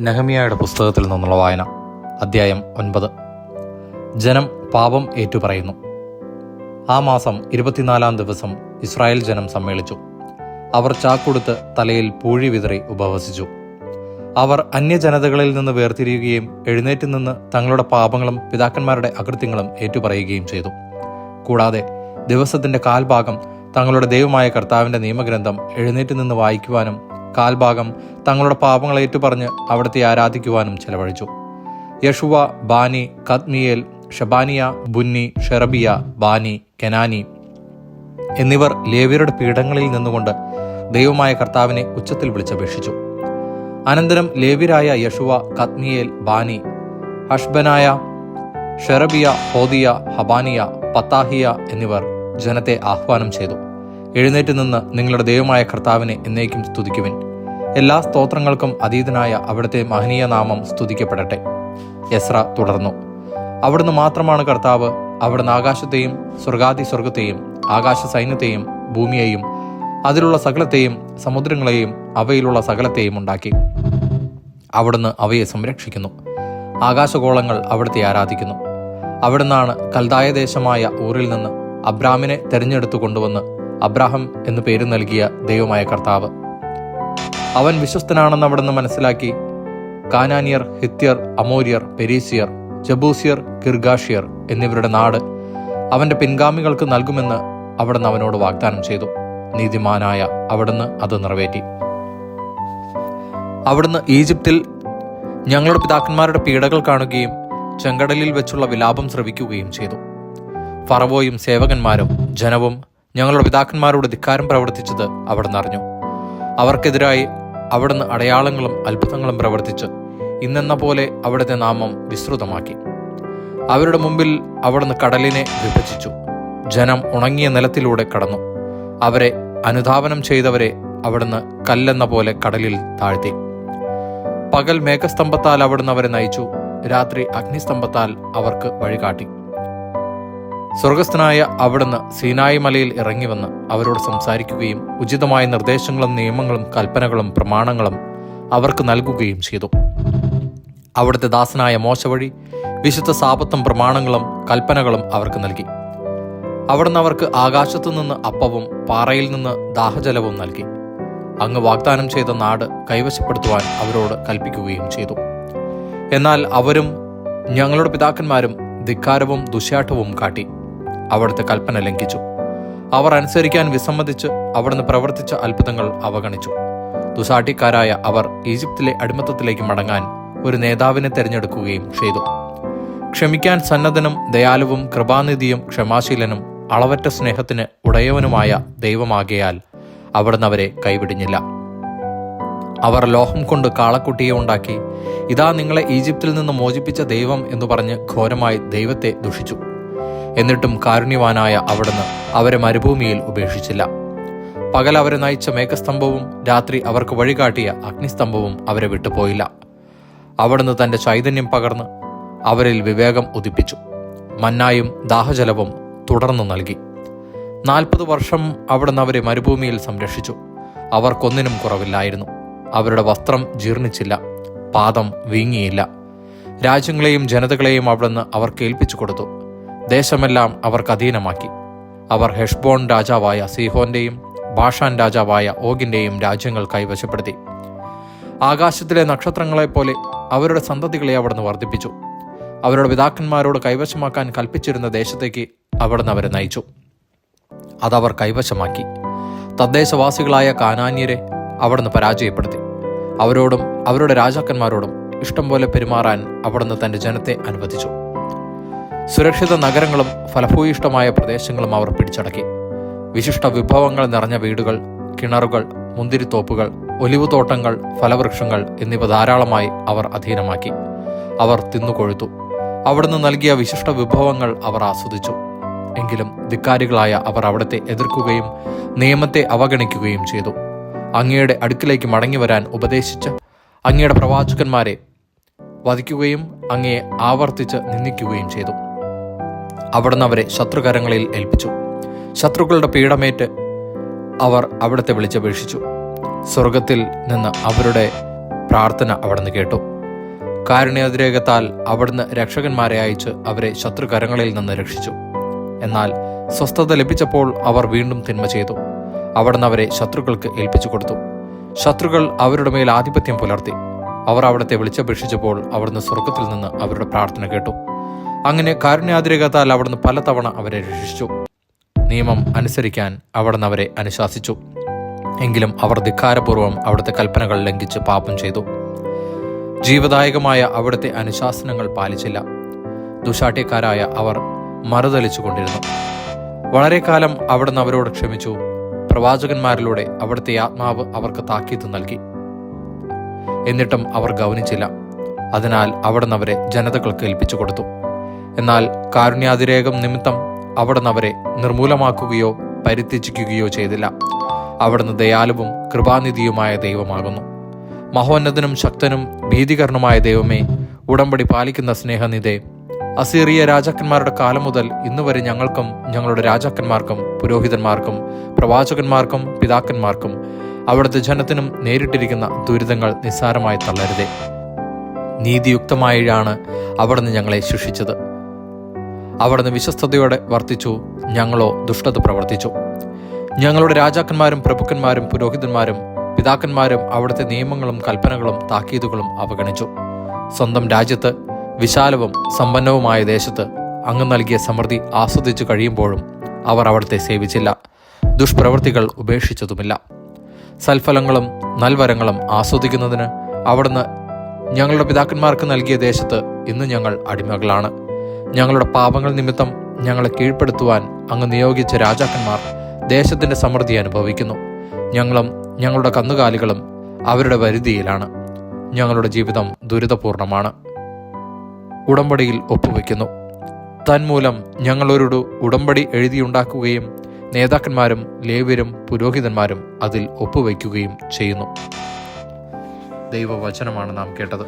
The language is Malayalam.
നെഹമ്യായുടെ പുസ്തകത്തിൽ നിന്നുള്ള വായന. അധ്യായം 9. ജനം പാപം ഏറ്റുപറയുന്നു. ആ മാസം 24-ാം ദിവസം ഇസ്രായേൽ ജനം സമ്മേളിച്ചു. അവർ ചാക്കൊടുത്ത് തലയിൽ പൂഴി വിതറി ഉപവസിച്ചു. അവർ അന്യജനതകളിൽ നിന്ന് വേർതിരിയുകയും എഴുന്നേറ്റ് നിന്ന് തങ്ങളുടെ പാപങ്ങളും പിതാക്കന്മാരുടെ അകൃത്യങ്ങളും ഏറ്റുപറയുകയും ചെയ്തു. കൂടാതെ ദിവസത്തിന്റെ കാൽഭാഗം തങ്ങളുടെ ദൈവമായ കർത്താവിന്റെ നിയമഗ്രന്ഥം എഴുന്നേറ്റ് നിന്ന് വായിക്കുവാനും കാൽഭാഗം തങ്ങളുടെ പാപങ്ങൾ ഏറ്റുപറഞ്ഞ് അവിടുത്തെ ആരാധിക്കുവാനും ചെലവഴിച്ചു. യശുവ, ബാനി, കദ്മിയേൽ, ഷബാനിയ, ബുന്നി, ഷെറബിയ, ബാനി, കെനാനി എന്നിവർ ലേവ്യരുടെ പീഠങ്ങളിൽ നിന്നുകൊണ്ട് ദൈവമായ കർത്താവിനെ ഉച്ചത്തിൽ വിളിച്ചപേക്ഷിച്ചു. അനന്തരം ലേവ്യരായ യശുവ, കദ്മിയേൽ, ബാനി, ഹഷ്ബനായ, ഷെറബിയ, ഹോദിയ, ഹബാനിയ, പത്താഹിയ എന്നിവർ ജനത്തെ ആഹ്വാനം ചെയ്തു. എഴുന്നേറ്റ് നിന്ന് നിങ്ങളുടെ ദൈവമായ കർത്താവിനെ എന്നേക്കും സ്തുതിക്കുവിൻ. എല്ലാ സ്തോത്രങ്ങൾക്കും അതീതനായ അവിടുത്തെ മഹനീയ നാമം സ്തുതിക്കപ്പെടട്ടെ. എസ്ര തുടർന്നു, അവിടുന്ന് മാത്രമാണ് കർത്താവ്. അവിടുന്ന് ആകാശത്തെയും സ്വർഗാതിസ്വർഗത്തെയും ആകാശ സൈന്യത്തെയും ഭൂമിയെയും അതിലുള്ള സകലത്തെയും സമുദ്രങ്ങളെയും അവയിലുള്ള സകലത്തെയും ഉണ്ടാക്കി. അവിടുന്ന് അവയെ സംരക്ഷിക്കുന്നു. ആകാശഗോളങ്ങൾ അവിടുത്തെ ആരാധിക്കുന്നു. അവിടുന്നാണ് കൽദായ ദേശമായ ഊറിൽ നിന്ന് അബ്രാമിനെ തെരഞ്ഞെടുത്തു കൊണ്ടുവന്ന് അബ്രാഹം എന്നു പേര് നൽകിയ ദൈവമായ കർത്താവ്. അവൻ വിശ്വസ്തനാണെന്ന് അവിടുന്ന് മനസ്സിലാക്കി കാനാനിയർ, ഹിത്യർ, അമോര്യർ, പെരീസിയർ, ജബൂസിയർ, ഗിർഗാഷിയർ എന്നിവരുടെ നാട് അവന്റെ പിൻഗാമികൾക്ക് നൽകുമെന്ന് അവിടുന്ന് അവനോട് വാഗ്ദാനം ചെയ്തു. നീതിമാനായ അവിടുന്ന് അത് നിറവേറ്റി. അവിടുന്ന് ഈജിപ്തിൽ ഞങ്ങളുടെ പിതാക്കന്മാരുടെ പീഡകൾ കാണുകയും ചെങ്കടലിൽ വെച്ചുള്ള വിലാപം ശ്രവിക്കുകയും ചെയ്തു. ഫറവോയും സേവകന്മാരും ജനവും ഞങ്ങളുടെ പിതാക്കന്മാരോട് ധിക്കാരം പ്രവർത്തിച്ചത് അവിടുന്ന് അറിഞ്ഞു. അവർക്കെതിരായി അവിടുന്ന് അടയാളങ്ങളും അത്ഭുതങ്ങളും പ്രവർത്തിച്ച് ഇന്നെന്ന പോലെ അവിടുത്തെ നാമം വിസ്തൃതമാക്കി. അവരുടെ മുമ്പിൽ അവിടുന്ന് കടലിനെ വിഭജിച്ചു. ജനം ഉണങ്ങിയ നിലത്തിലൂടെ കടന്നു. അവരെ അനുധാവനം ചെയ്തവരെ അവിടുന്ന് കല്ലെന്ന പോലെ കടലിൽ താഴ്ത്തി. പകൽ മേഘസ്തംഭത്താൽ അവിടുന്ന് അവരെ നയിച്ചു. രാത്രി അഗ്നിസ്തംഭത്താൽ അവർക്ക് വഴികാട്ടി. സ്വർഗസ്ഥനായ അവിടുന്ന് സീനായി മലയിൽ ഇറങ്ങി വന്ന് അവരോട് സംസാരിക്കുകയും ഉചിതമായ നിർദ്ദേശങ്ങളും നിയമങ്ങളും കൽപ്പനകളും പ്രമാണങ്ങളും അവർക്ക് നൽകുകയും ചെയ്തു. അവിടുത്തെ ദാസനായ മോശ വഴി വിശുദ്ധ സാപത്തും പ്രമാണങ്ങളും കൽപ്പനകളും അവർക്ക് നൽകി. അവിടുന്ന് അവർക്ക് ആകാശത്തു നിന്ന് അപ്പവും പാറയിൽ നിന്ന് ദാഹജലവും നൽകി. അങ്ങ് വാഗ്ദാനം ചെയ്ത നാട് കൈവശപ്പെടുത്തുവാൻ അവരോട് കൽപ്പിക്കുകയും ചെയ്തു. എന്നാൽ അവരും ഞങ്ങളുടെ പിതാക്കന്മാരും ധിക്കാരവും ദുശ്ശാഠവും കാട്ടി അവിടുത്തെ കൽപ്പന ലംഘിച്ചു. അവർ അനുസരിക്കാൻ വിസമ്മതിച്ച് അവിടുന്ന് പ്രവർത്തിച്ച അത്ഭുതങ്ങൾ അവഗണിച്ചു. ദുസാഠിക്കാരായ അവർ ഈജിപ്തിലെ അടിമത്തത്തിലേക്ക് മടങ്ങാൻ ഒരു നേതാവിനെ തെരഞ്ഞെടുക്കുകയും ചെയ്തു. ക്ഷമിക്കാൻ സന്നദ്ധനും ദയാലുവും കൃപാനിധിയും ക്ഷമാശീലനും അളവറ്റ സ്നേഹത്തിന് ഉടയവനുമായ ദൈവമാകയാൽ അവിടുന്ന് അവരെ കൈവിടിഞ്ഞില്ല. അവർ ലോഹം കൊണ്ട് കാളക്കുട്ടിയെ ഉണ്ടാക്കി, ഇതാ നിങ്ങളെ ഈജിപ്തിൽ നിന്ന് മോചിപ്പിച്ച ദൈവം എന്നു പറഞ്ഞ് ഘോരമായി ദൈവത്തെ ദുഷിച്ചു. എന്നിട്ടും കാരുണ്യവാനായ അവിടുന്ന് അവരെ മരുഭൂമിയിൽ ഉപേക്ഷിച്ചില്ല. പകൽ അവരെ നയിച്ച മേഘസ്തംഭവും രാത്രി അവർക്ക് വഴികാട്ടിയ അഗ്നിസ്തംഭവും അവരെ വിട്ടുപോയില്ല. അവിടുന്ന് തന്റെ ചൈതന്യം പകർന്ന് അവരിൽ വിവേകം ഉദിപ്പിച്ചു. മന്നായും ദാഹജലവും തുടർന്നു നൽകി. 40 വർഷം അവിടുന്ന് അവരെ മരുഭൂമിയിൽ സംരക്ഷിച്ചു. അവർക്കൊന്നിനും കുറവില്ലായിരുന്നു. അവരുടെ വസ്ത്രം ജീർണിച്ചില്ല, പാദം വീങ്ങിയില്ല. രാജ്യങ്ങളെയും ജനതകളെയും അവിടുന്ന് അവർക്ക് ഏൽപ്പിച്ചു കൊടുത്തു. ദേശമെല്ലാം അവർക്ക് അധീനമാക്കി. അവർ ഹെഷ്ബോൺ രാജാവായ സീഹോന്റെയും ബാഷാൻ രാജാവായ ഓഗിന്റെയും രാജ്യങ്ങൾ കൈവശപ്പെടുത്തി. ആകാശത്തിലെ നക്ഷത്രങ്ങളെപ്പോലെ അവരുടെ സന്തതികളെ അവിടുന്ന് വർദ്ധിപ്പിച്ചു. അവരുടെ പിതാക്കന്മാരോട് കൈവശമാക്കാൻ കൽപ്പിച്ചിരുന്ന ദേശത്തേക്ക് അവിടുന്ന് അവരെ നയിച്ചു. അതവർ കൈവശമാക്കി. തദ്ദേശവാസികളായ കാനാന്യരെ അവിടുന്ന് പരാജയപ്പെടുത്തി. അവരോടും അവരുടെ രാജാക്കന്മാരോടും ഇഷ്ടം പോലെ പെരുമാറാൻ അവിടുന്ന് തന്റെ ജനത്തെ അനുവദിച്ചു. സുരക്ഷിത നഗരങ്ങളും ഫലഭൂയിഷ്ടമായ പ്രദേശങ്ങളും അവർ പിടിച്ചടക്കി. വിശിഷ്ട വിഭവങ്ങൾ നിറഞ്ഞ വീടുകൾ, കിണറുകൾ, മുന്തിരിത്തോപ്പുകൾ, ഒലിവുതോട്ടങ്ങൾ, ഫലവൃക്ഷങ്ങൾ എന്നിവ ധാരാളമായി അവർ അധീനമാക്കി. അവർ തിന്നുകൊഴുത്തു. അവിടുന്ന് നൽകിയ വിശിഷ്ട വിഭവങ്ങൾ അവർ ആസ്വദിച്ചു. എങ്കിലും ധിക്കാരികളായ അവർ അവിടുത്തെ എതിർക്കുകയും നിയമത്തെ അവഗണിക്കുകയും ചെയ്തു. അങ്ങയുടെ അടുക്കിലേക്ക് മടങ്ങിവരാൻ ഉപദേശിച്ച് അങ്ങയുടെ പ്രവാചകന്മാരെ വധിക്കുകയും അങ്ങയെ ആവർത്തിച്ച് നിന്ദിക്കുകയും ചെയ്തു. അവിടുന്ന് അവരെ ശത്രുകരങ്ങളിൽ ഏൽപ്പിച്ചു. ശത്രുക്കളുടെ പീഡമേറ്റ് അവർ അവിടുത്തെ വിളിച്ചപേക്ഷിച്ചു. സ്വർഗത്തിൽ നിന്ന് അവരുടെ പ്രാർത്ഥന അവിടുന്ന് കേട്ടു. കാരുണ്യാതിരേകത്താൽ അവിടുന്ന് രക്ഷകന്മാരെ അയച്ച് അവരെ ശത്രുകരങ്ങളിൽ നിന്ന് രക്ഷിച്ചു. എന്നാൽ സ്വസ്ഥത ലഭിച്ചപ്പോൾ അവർ വീണ്ടും തിന്മ ചെയ്തു. അവിടുന്ന് അവരെ ശത്രുക്കൾക്ക് ഏൽപ്പിച്ചു കൊടുത്തു. ശത്രുക്കൾ അവരുടെ മേൽ ആധിപത്യം പുലർത്തി. അവർ അവിടുത്തെ വിളിച്ചപേക്ഷിച്ചപ്പോൾ അവിടുന്ന് സ്വർഗത്തിൽ നിന്ന് അവരുടെ പ്രാർത്ഥന കേട്ടു. അങ്ങനെ കാരുണ്യാതിരേകത്താൽ അവിടുന്ന് പലതവണ അവരെ രക്ഷിച്ചു. നിയമം അനുസരിക്കാൻ അവിടുന്ന് അവരെ അനുശാസിച്ചു. എങ്കിലും അവർ ധിക്കാരപൂർവ്വം അവിടുത്തെ കൽപ്പനകൾ ലംഘിച്ച് പാപം ചെയ്തു. ജീവദായകമായ അവിടുത്തെ അനുശാസനങ്ങൾ പാലിച്ചില്ല. ദുശാഠ്യക്കാരായ അവർ മറുതലിച്ചു കൊണ്ടിരുന്നു. വളരെ കാലം അവിടുന്ന് അവരോട് ക്ഷമിച്ചു. പ്രവാചകന്മാരിലൂടെ അവിടുത്തെ ആത്മാവ് അവർക്ക് താക്കീത് നൽകി. എന്നിട്ടും അവർ ഗൗനിച്ചില്ല. അതിനാൽ അവിടുന്ന് അവരെ ജനതകൾക്ക് ഏൽപ്പിച്ചു കൊടുത്തു. എന്നാൽ കാരുണ്യാതിരേകം നിമിത്തം അവിടുന്ന് അവരെ നിർമൂലമാക്കുകയോ പരിത്യജിക്കുകയോ ചെയ്തില്ല. അവിടുന്ന് ദയാലുവും കൃപാനിധിയുമായ ദൈവമാകുന്നു. മഹോന്നതനും ശക്തനും ഭീതികരനുമായ ദൈവമേ, ഉടമ്പടി പാലിക്കുന്ന സ്നേഹനിധേ, അസീറിയ രാജാക്കന്മാരുടെ കാലം മുതൽ ഇന്നുവരെ ഞങ്ങൾക്കും ഞങ്ങളുടെ രാജാക്കന്മാർക്കും പുരോഹിതന്മാർക്കും പ്രവാചകന്മാർക്കും പിതാക്കന്മാർക്കും അവിടുത്തെ ജനത്തിനും നേരിട്ടിരിക്കുന്ന ദുരിതങ്ങൾ നിസ്സാരമായി തള്ളരുതേ. നീതിയുക്തമായാണ് അവിടുന്ന് ഞങ്ങളെ ശിക്ഷിച്ചത്. അവിടുന്ന് വിശ്വസ്തയോടെ വർത്തിച്ചു, ഞങ്ങളോ ദുഷ്ടത പ്രവർത്തിച്ചു. ഞങ്ങളുടെ രാജാക്കന്മാരും പ്രഭുക്കന്മാരും പുരോഹിതന്മാരും പിതാക്കന്മാരും അവിടുത്തെ നിയമങ്ങളും കൽപ്പനകളും താക്കീതുകളും അവഗണിച്ചു. സ്വന്തം രാജ്യത്ത് വിശാലവും സമ്പന്നവുമായ ദേശത്ത് അങ്ങ് നൽകിയ സമൃദ്ധി ആസ്വദിച്ചു കഴിയുമ്പോഴും അവർ അവിടുത്തെ സേവിച്ചില്ല. ദുഷ്പ്രവൃത്തികൾ ഉപേക്ഷിച്ചതുമില്ല. സൽഫലങ്ങളും നൽവരങ്ങളും ആസ്വദിക്കുന്നതിന് അവിടുന്ന് ഞങ്ങളുടെ പിതാക്കന്മാർക്ക് നൽകിയ ദേശത്ത് ഇന്ന് ഞങ്ങൾ അടിമകളാണ്. ഞങ്ങളുടെ പാപങ്ങൾ നിമിത്തം ഞങ്ങളെ കീഴ്പ്പെടുത്തുവാൻ അങ്ങ് നിയോഗിച്ച രാജാക്കന്മാർ ദേശത്തിന്റെ സമൃദ്ധി അനുഭവിക്കുന്നു. ഞങ്ങളും ഞങ്ങളുടെ കന്നുകാലികളും അവരുടെ വരുതിയിലാണ്. ഞങ്ങളുടെ ജീവിതം ദുരിതപൂർണമാണ്. ഉടമ്പടിയിൽ ഒപ്പുവെക്കുന്നു. തന്മൂലം ഞങ്ങളൊരു ഉടമ്പടി എഴുതിയുണ്ടാക്കുകയും നേതാക്കന്മാരും ലേവ്യരും പുരോഹിതന്മാരും അതിൽ ഒപ്പുവയ്ക്കുകയും ചെയ്യുന്നു. ദൈവവചനമാണ് നാം കേട്ടത്.